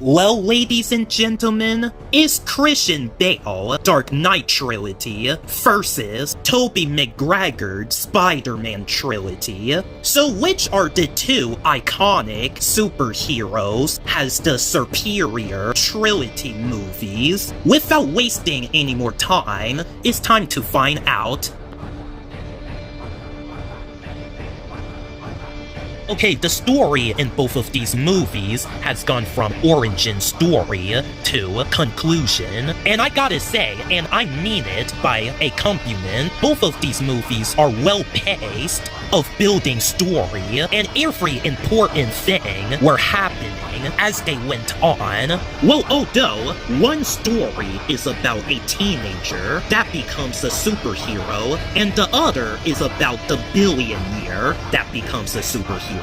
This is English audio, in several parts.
Well, ladies and gentlemen, it's Christian Bale Dark Knight Trilogy versus Tobey Maguire's Spider-Man Trilogy. So which are the two iconic superheroes has the superior trilogy movies? Without wasting any more time, it's time to find out. Okay, the story in both of these movies has gone from origin story to conclusion, and I gotta say, and I mean it by a compliment, both of these movies are well-paced of building story, and every important thing were happening as they went on. Well, although one story is about a teenager that becomes a superhero, and the other is about the billionaire that becomes a superhero.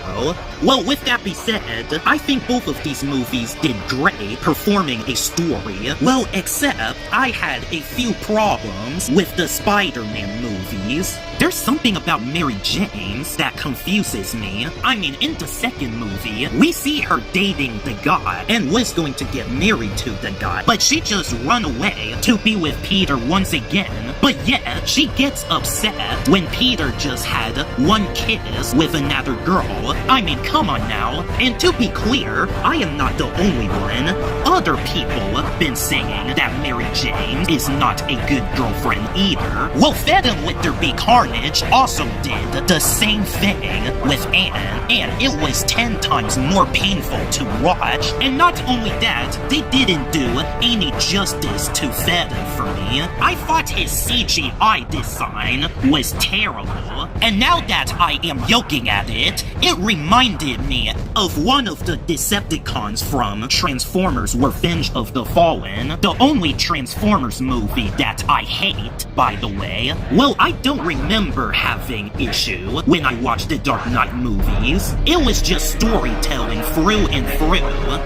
Well, with that being said, I think both of these movies did great performing a story. Well, except I had a few problems with the Spider-Man movies. There's something about Mary Jane that confuses me. I mean, in the second movie, we see her dating the guy and was going to get married to the guy, but she just run away to be with Peter once again. But yet, she gets upset when Peter just had one kiss with another girl. I mean, come on now. And to be clear, I am not the only one. Other people have been saying that Mary Jane is not a good girlfriend either. Well, Venom with their big Carnage also did the same thing with Anne, and it was 10 times more painful to watch. And not only that, they didn't do any justice to Venom for me. I thought his CGI design was terrible, and now that I am looking at it, it reminded me of one of the Decepticons from Transformers Revenge of the Fallen, the only Transformers movie that I hate, by the way. Well, I don't remember having issue when I watched the Dark Knight movies. It was just storytelling through and through.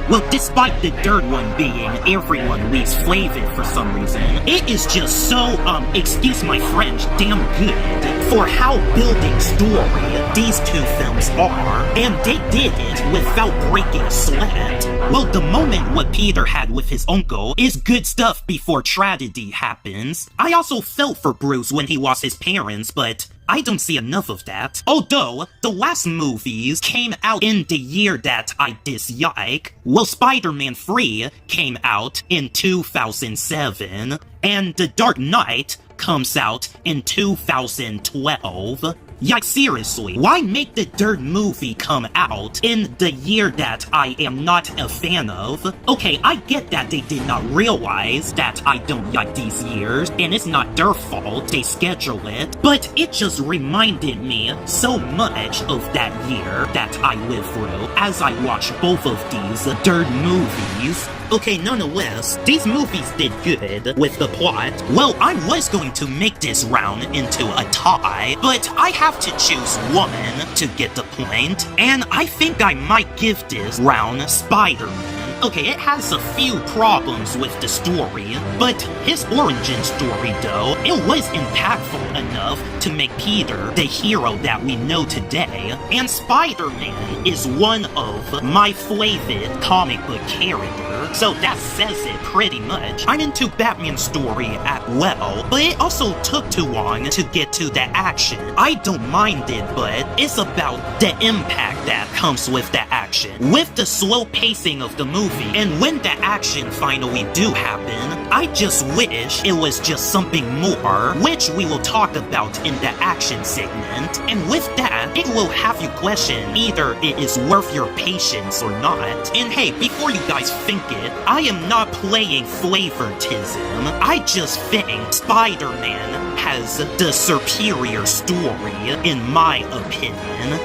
Well, despite the third one being everyone least flavored for some reason, it is just so, excuse my French, damn good for how building story these two films are, and they did it without breaking a sweat. Well, the moment what Peter had with his uncle is good stuff before tragedy happens. I also felt for Bruce when he lost his parents, but I don't see enough of that. Although, the last movies came out in the year that I dislike. Well, Spider-Man 3 came out in 2007, and The Dark Knight comes out in 2012. Like, seriously, why make the third movie come out in the year that I am not a fan of? Okay, I get that they did not realize that I don't like these years, and it's not their fault they schedule it, but it just reminded me so much of that year that I lived through as I watched both of these third movies. Okay, nonetheless, these movies did good with the plot. Well, I was going to make this round into a tie, but I have to choose one to get the point, and I think I might give this round Spider-Man. Okay, it has a few problems with the story, but his origin story, though, it was impactful enough to make Peter the hero that we know today, and Spider-Man is one of my favorite comic book characters, so that says it pretty much. I'm into Batman's story as well, but it also took too long to get to the action. I don't mind it, but it's about the impact that comes with the action. With the slow pacing of the movie, and when the action finally do happen, I just wish it was just something more, which we will talk about in the action segment. And with that, it will have you question either it is worth your patience or not. And hey, before you guys think it, I am not playing favoritism. I just think Spider-Man has the superior story, in my opinion.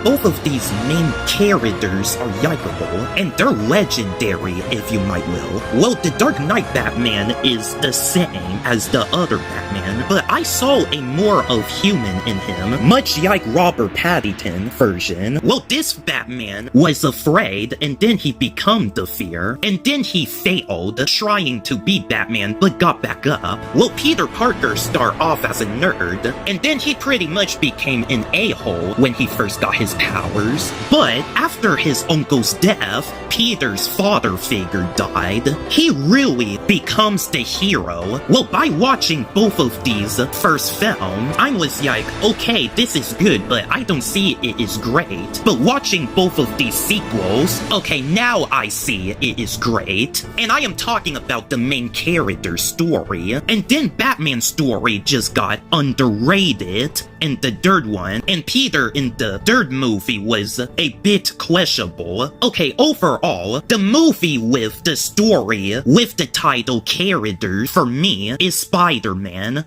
Both of these main characters are likable, and they're legendary, if you might will. Well, the Dark Knight Batman is the same as the other Batman, but I saw a more of human in him, much like Robert Pattinson version. Well, this Batman was afraid, and then he became the fear, and then he failed trying to be Batman, but got back up. Well, Peter Parker started off as a nerd, and then he pretty much became an a-hole when he first got his powers, but after his uncle's death, Peter's father figure died. He really becomes the hero. Well, by watching both of these first films, I was like, okay, this is good, but I don't see it is great. But watching both of these sequels, okay, now I see it is great. And I am talking about the main character's story. And then Batman's story just got underrated in the third one, and Peter in the third movie was a bit questionable. Okay, overall, the movie with the story with the title character for me is Spider-Man.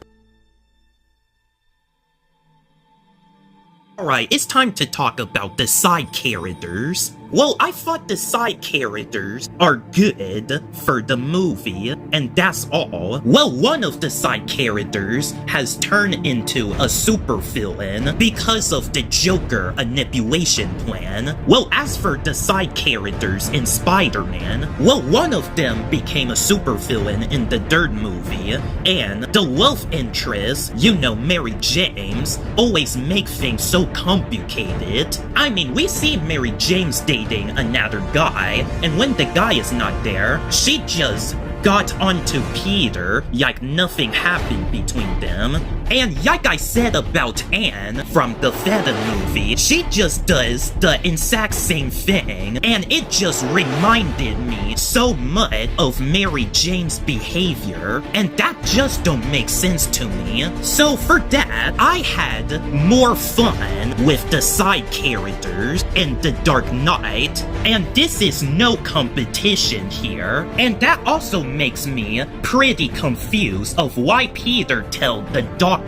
Alright, it's time to talk about the side characters. Well, I thought the side characters are good for the movie, and that's all. Well, one of the side characters has turned into a supervillain because of the Joker manipulation plan. Well, as for the side characters in Spider-Man, well, one of them became a supervillain in the third movie, and the love interest, you know, Mary James, always make things so complicated. I mean, we see Mary James dating another guy, and when the guy is not there, she just got onto Peter like nothing happened between them. And like I said about Anne from the Venom movie, she just does the exact same thing, and it just reminded me so much of Mary Jane's behavior, and that just don't make sense to me. So for that, I had more fun with the side characters in The Dark Knight, and this is no competition here, and that also makes me pretty confused of why Peter told the doctor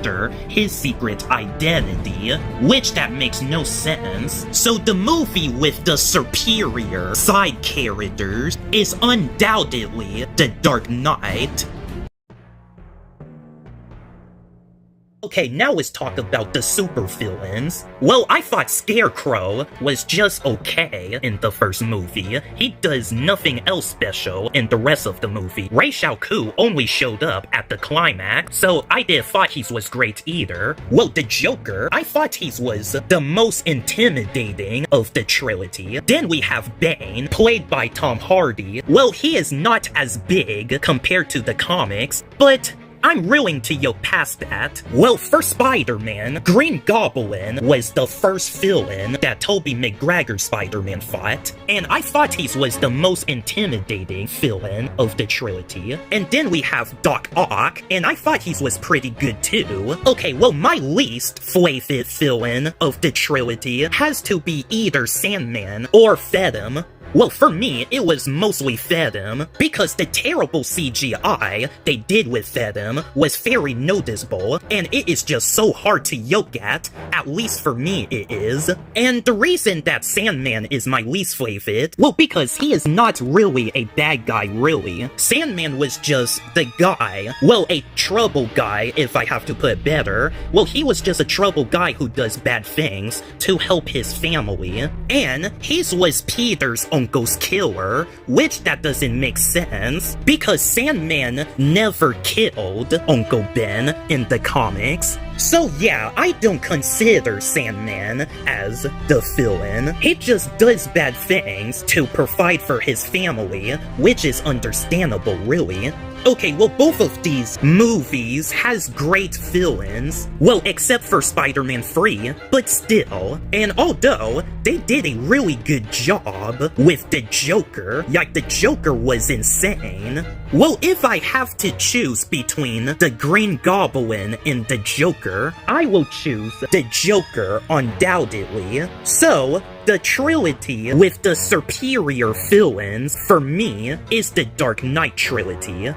his secret identity, which that makes no sense. So the movie with the superior side characters is undoubtedly The Dark Knight. Okay, now let's talk about the supervillains. Well, I thought Scarecrow was just okay in the first movie. He does nothing else special in the rest of the movie. Ra's al Ghul only showed up at the climax, so I didn't thought he was great either. Well, the Joker, I thought he was the most intimidating of the trilogy. Then we have Bane, played by Tom Hardy. Well, he is not as big compared to the comics, but I'm willing to go past that. Well, for Spider-Man, Green Goblin was the first villain that Tobey Maguire's Spider-Man fought, and I thought he was the most intimidating villain of the trilogy. And then we have Doc Ock, and I thought he was pretty good too. Okay, well, my least favorite villain of the trilogy has to be either Sandman or Venom. Well, for me, it was mostly Venom, because the terrible CGI they did with Venom was very noticeable, and it is just so hard to look at least for me it is. And the reason that Sandman is my least favorite, well, because he is not really a bad guy, really. Sandman was just the guy, well, a trouble guy, if I have to put it better. Well, he was just a trouble guy who does bad things to help his family, and he was Peter's uncle's killer, which that doesn't make sense, because Sandman never killed Uncle Ben in the comics. So yeah, I don't consider Sandman as the villain. He just does bad things to provide for his family, which is understandable, really. Okay, well, both of these movies has great villains. Well, except for Spider-Man 3, but still. And although they did a really good job with the Joker, like the Joker was insane. Well, if I have to choose between the Green Goblin and the Joker, I will choose the Joker undoubtedly. So, the trilogy with the superior villains, for me, is the Dark Knight trilogy.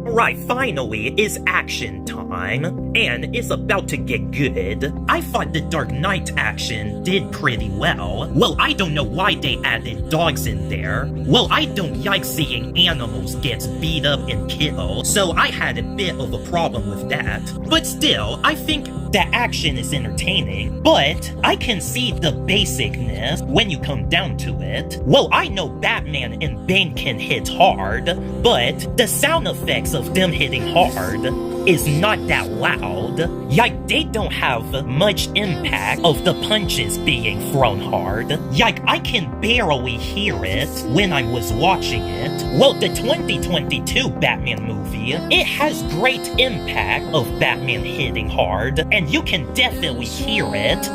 Alright, finally, it's action time, and it's about to get good. I thought the Dark Knight action did pretty well. Well, I don't know why they added dogs in there. Well, I don't like seeing animals get beat up and killed, so I had a bit of a problem with that. But still, I think the action is entertaining, but I can see the basicness when you come down to it. Well, I know Batman and Bane can hit hard, but the sound effects of them hitting hard is not that loud. Yike, they don't have much impact of the punches being thrown hard. Yike, I can barely hear it when I was watching it. Well, the 2022 Batman movie, it has great impact of Batman hitting hard, and you can definitely hear it.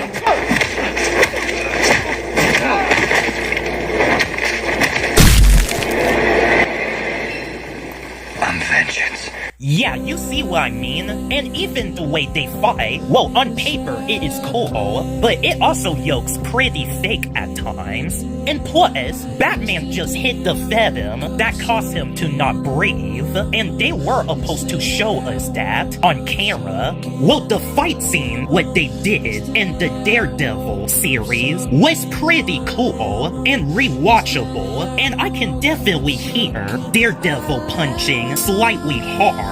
Vengeance. Yeah, you see what I mean? And even the way they fight, well, on paper it is cool, but it also looks pretty fake at times. And plus, Batman just hit the venom that caused him to not breathe, and they were supposed to show us that on camera. Well, the fight scene, what they did in the Daredevil series, was pretty cool and rewatchable, and I can definitely hear Daredevil punching slightly hard,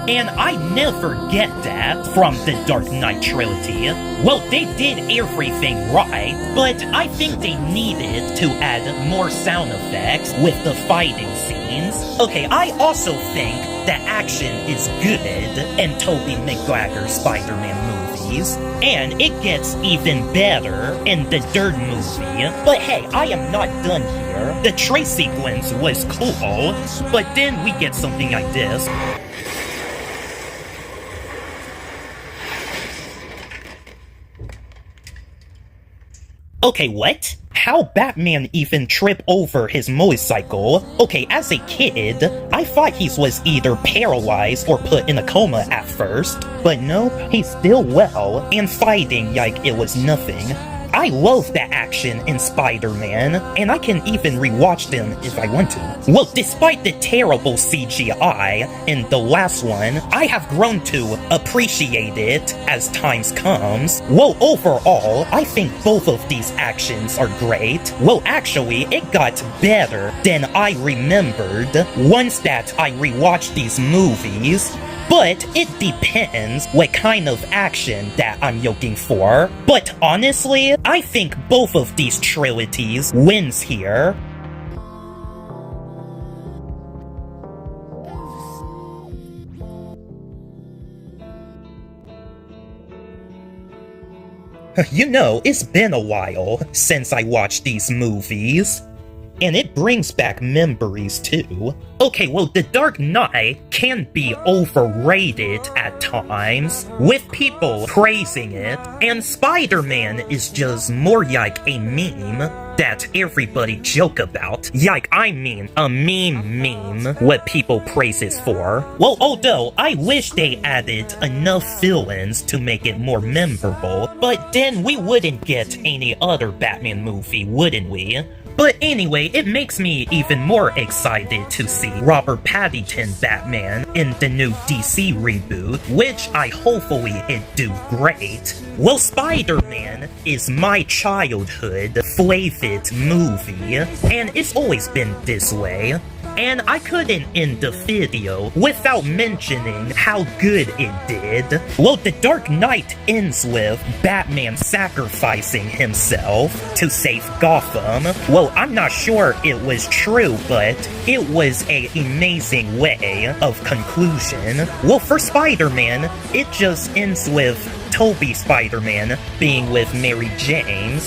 and I never get that from the Dark Knight trilogy. Well, they did everything right, but I think they needed to add more sound effects with the fighting scenes. Okay, I also think the action is good in Tobey Maguire's Spider-Man movies, and it gets even better in the third movie. But hey, I am not done here. The chase sequence was cool, but then we get something like this. Okay, what? How Batman even trip over his motorcycle? Okay, as a kid, I thought he was either paralyzed or put in a coma at first, but nope, he's still well and fighting like it was nothing. I love that action in Spider-Man, and I can even rewatch them if I want to. Well, despite the terrible CGI in the last one, I have grown to appreciate it as times comes. Well, overall, I think both of these actions are great. Well, actually, it got better than I remembered once that I rewatched these movies. But it depends what kind of action that I'm looking for. But honestly, I think both of these trilogies wins here. You know, it's been a while since I watched these movies. And it brings back memories too. Okay, well, The Dark Knight can be overrated at times, with people praising it, and Spider-Man is just more like a meme that everybody joke about. Like, I mean, a meme, what people praise it for. Well, although, I wish they added enough villains to make it more memorable, but then we wouldn't get any other Batman movie, wouldn't we? But anyway, it makes me even more excited to see Robert Pattinson Batman in the new DC reboot, which I hopefully it do great. Well, Spider-Man is my childhood favorite movie, and it's always been this way. And I couldn't end the video without mentioning how good it did. Well, The Dark Knight ends with Batman sacrificing himself to save Gotham. Well, I'm not sure it was true, but it was an amazing way of conclusion. Well, for Spider-Man, it just ends with Tobey Spider-Man being with Mary Jane.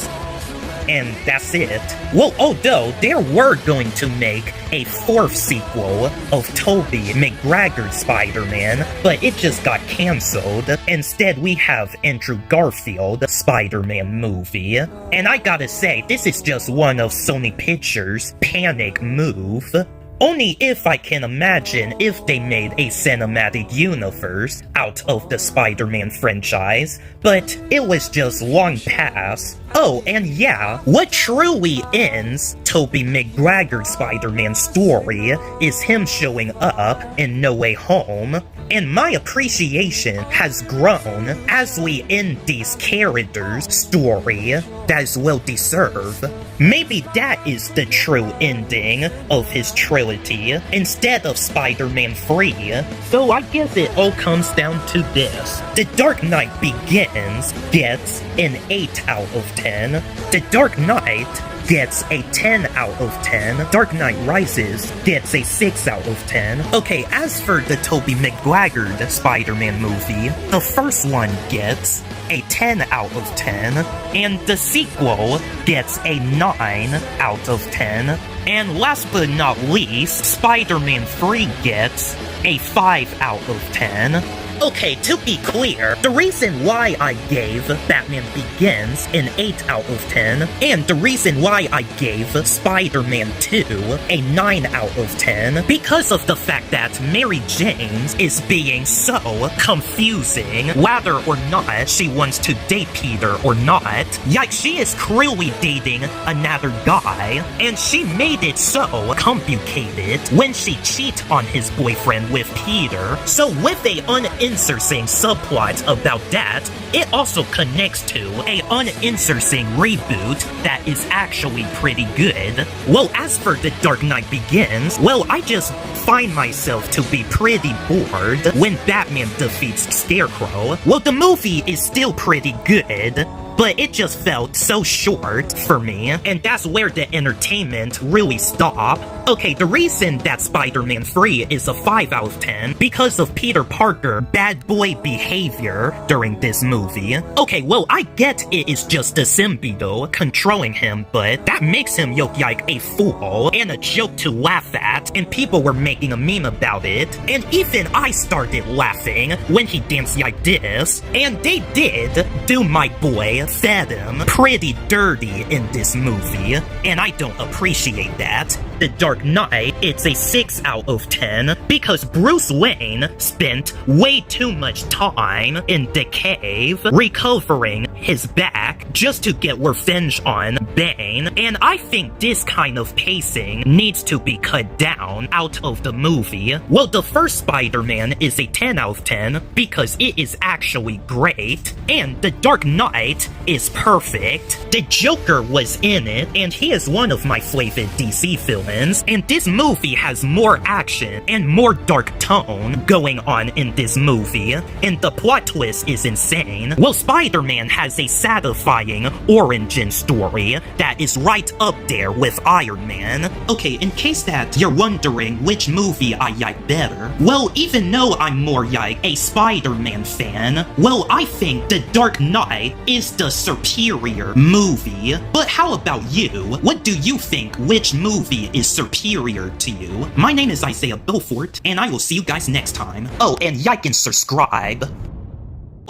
And that's it. Well, although they were going to make a fourth sequel of Tobey Maguire's Spider-Man, but it just got cancelled. Instead, we have Andrew Garfield Spider-Man movie. And I gotta say, this is just one of Sony Pictures' panic move. Only if I can imagine if they made a cinematic universe out of the Spider-Man franchise, but it was just long past. Oh, and yeah, what truly ends Tobey Maguire's Spider-Man story is him showing up in No Way Home, and my appreciation has grown as we end these characters' story that is well deserved. Maybe that is the true ending of his trilogy, instead of Spider-Man 3. So I guess it all comes down to this. The Dark Knight Begins gets an 8 out of 10. The Dark Knight gets a 10 out of 10. Dark Knight Rises gets a 6 out of 10. Okay, as for the Tobey Maguire Spider-Man movie, the first one gets a 10 out of 10, and the sequel gets a 9 out of 10. And last but not least, Spider-Man 3 gets a 5 out of 10. Okay, to be clear, the reason why I gave Batman Begins an 8 out of 10, and the reason why I gave Spider-Man 2 a 9 out of 10, because of the fact that Mary Jane is being so confusing, whether or not she wants to date Peter or not. Yikes, she is clearly dating another guy, and she made it so complicated when she cheated on his boyfriend with Peter. So with a uninteresting subplot about that, it also connects to a uninteresting reboot that is actually pretty good. Well, as for The Dark Knight Begins, well, I just find myself to be pretty bored when Batman defeats Scarecrow. Well, the movie is still pretty good, but it just felt so short for me, and that's where the entertainment really stopped. Okay, the reason that Spider-Man 3 is a 5 out of 10 because of Peter Parker's bad boy behavior during this movie. Okay, well, I get it is just the symbiote controlling him, but that makes him look like a fool and a joke to laugh at, and people were making a meme about it, and even I started laughing when he danced like this, and they did do my boy Fathom pretty dirty in this movie, and I don't appreciate that. The Dark Knight, it's a 6 out of 10 because Bruce Wayne spent way too much time in the cave recovering his back just to get revenge on Bane, and I think this kind of pacing needs to be cut down out of the movie. Well, the first Spider-Man is a 10 out of 10 because it is actually great, and The Dark Knight is perfect. The Joker was in it, and he is one of my favorite DC villains, and this movie has more action and more dark tone going on in this movie, and the plot twist is insane. Well, Spider-Man has a satisfying origin story that is right up there with Iron Man. Okay, in case that you're wondering which movie I like better, well, even though I'm more like a Spider-Man fan, well, I think The Dark Knight is the superior movie. But how about you? What do you think? Which movie is superior to you? My name is Isaiah Belfort, and I will see you guys next time. Oh, and like and subscribe.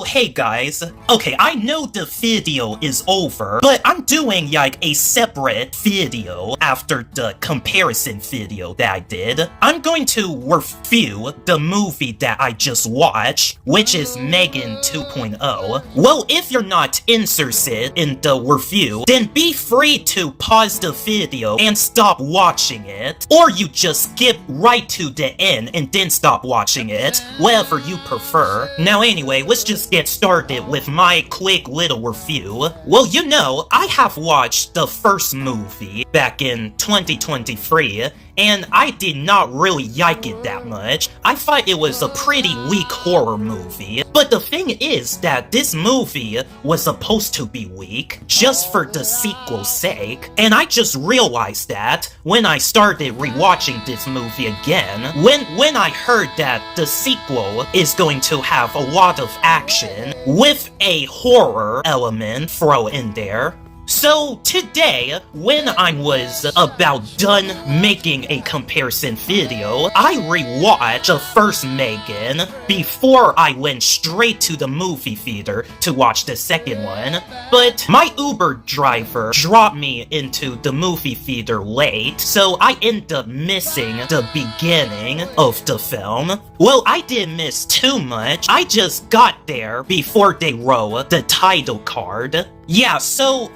Hey guys, okay, I know the video is over, but I'm doing like a separate video after the comparison video that I did. I'm going to review the movie that I just watched, which is Megan 2.0. Well, if you're not interested in the review, then be free to pause the video and stop watching it, or you just skip right to the end and then stop watching it, whatever you prefer. Now anyway, let's just get started with my quick little review. Well, you know, I have watched the first movie back in 2023, and I did not really like it that much. I thought it was a pretty weak horror movie. But the thing is that this movie was supposed to be weak just for the sequel's sake, and I just realized that when I started rewatching this movie again, when I heard that the sequel is going to have a lot of action with a horror element thrown in there. So today, when I was about done making a comparison video, I rewatched the first Megan before I went straight to the movie theater to watch the second one. But my Uber driver dropped me into the movie theater late, so I ended up missing the beginning of the film. Well, I didn't miss too much. I just got there before they wrote the title card. Yeah, so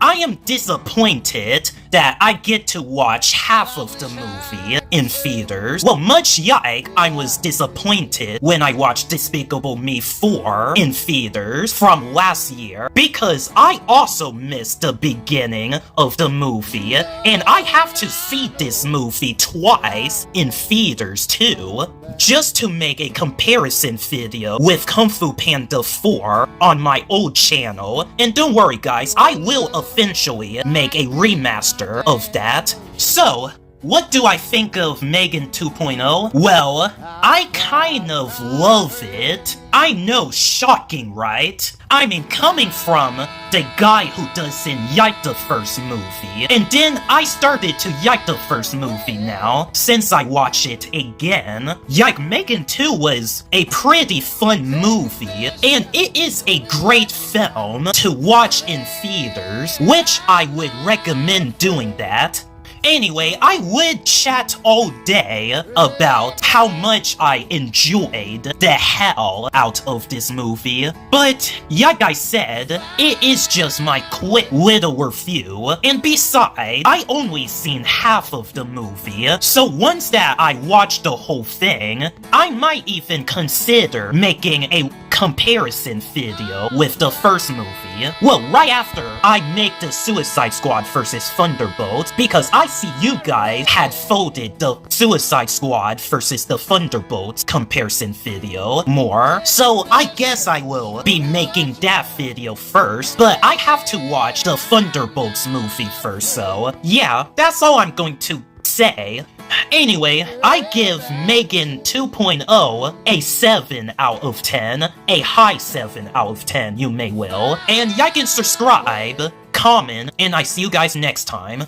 I am disappointed that I get to watch half of the movie in theaters. Well, much like I was disappointed when I watched Despicable Me 4 in theaters from last year, because I also missed the beginning of the movie, and I have to see this movie twice in theaters too, just to make a comparison video with Kung Fu Panda 4 on my old channel. And don't worry guys, I will eventually make a remaster of that. So, what do I think of Megan 2.0? Well, I kind of love it. I know, shocking, right? I mean, coming from the guy who doesn't like the first movie, and then I started to like the first movie now, since I watch it again. Like, Megan 2 was a pretty fun movie, and it is a great film to watch in theaters, which I would recommend doing that. Anyway, I would chat all day about how much I enjoyed the hell out of this movie, but like I said, it is just my quick little review, and besides, I only seen half of the movie, so once that I watch the whole thing, I might even consider making a comparison video with the first movie. Well, right after I make the Suicide Squad vs. Thunderbolts, because I see you guys had folded the Suicide Squad vs. the Thunderbolts comparison video more, so I guess I will be making that video first, but I have to watch the Thunderbolts movie first, so yeah, that's all I'm going to say. Anyway, I give Megan 2.0 a 7 out of 10, a high 7 out of 10, you may will, and like and subscribe, comment, and I see you guys next time.